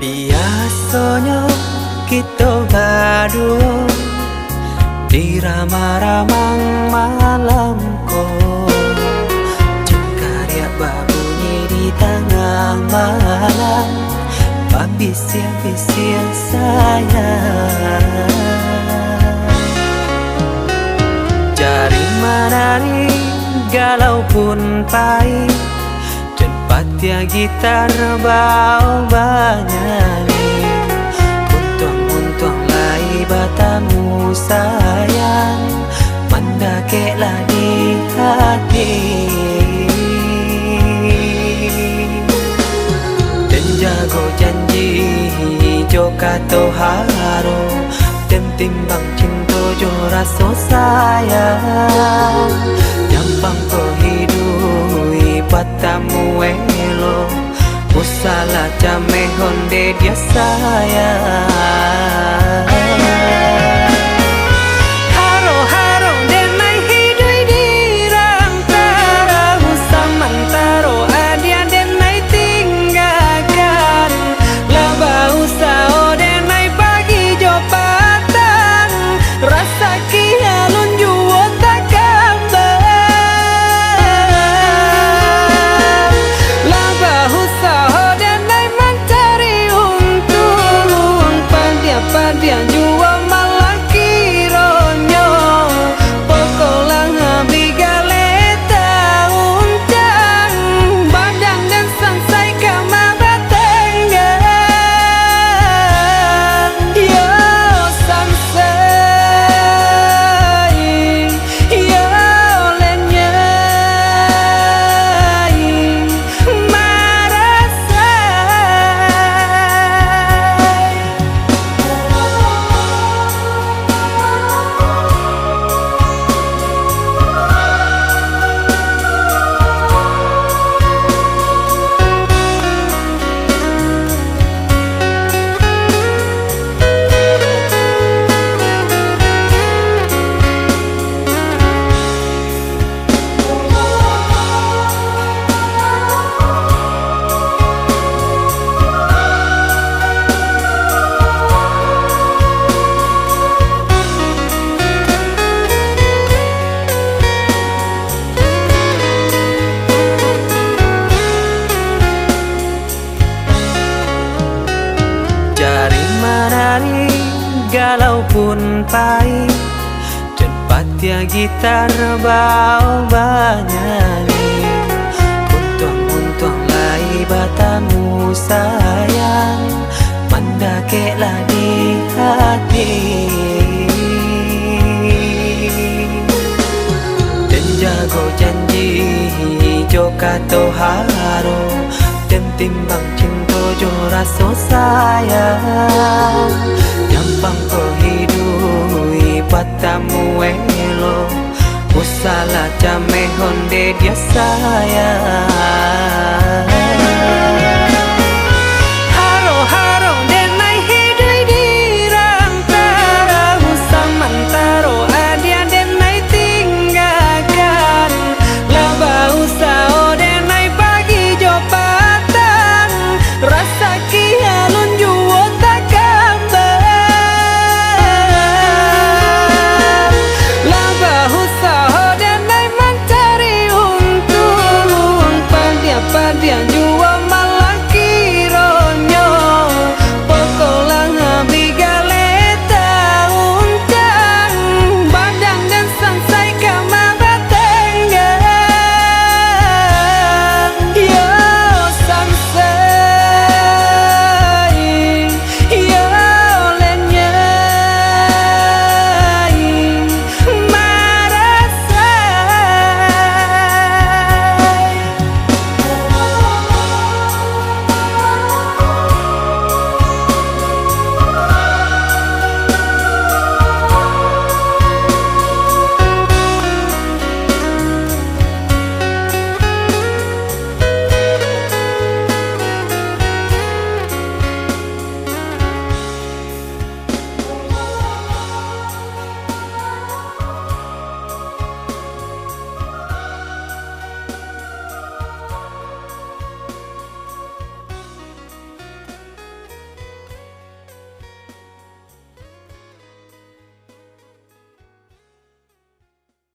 Biasanya kita berdua di ramang-ramang malamku, cengkarya berbunyi di tengah malam, babisir-bisir sayang. Jari menari galau pun pahit, tempat ya gitar bau bernyanyi. Untung lai batamu sayang, mendakeklah di hati. Dan jago janji joka toharo, dan timbang cinta jo rasa sayang. Nyampang ko hidui patamu elo, usala jame honde dia sayang. Haro-haro denai hidui di rantara, usamantaro adia denai tinggalkan. Laba usao denai pagi jo patang, rasa kialun juo tak kabar. Laba usao denai mencari untung, pandia-pandia juo malah kironyo. Pokolang bigaleta uncang, badan dan sansai kamar tenggang. Yo sansai, yo lenyai, marasai. Jari menari galau pun pahit, tempat ya gitar bau bernyanyi. Untung lai batamu sayang, mendakeklah di hati. Dan jago janji joka toharo, dan timbang cinta jo rasa sayang. Nyampang ko hidui patamu elo, usala jame honde dia sayang.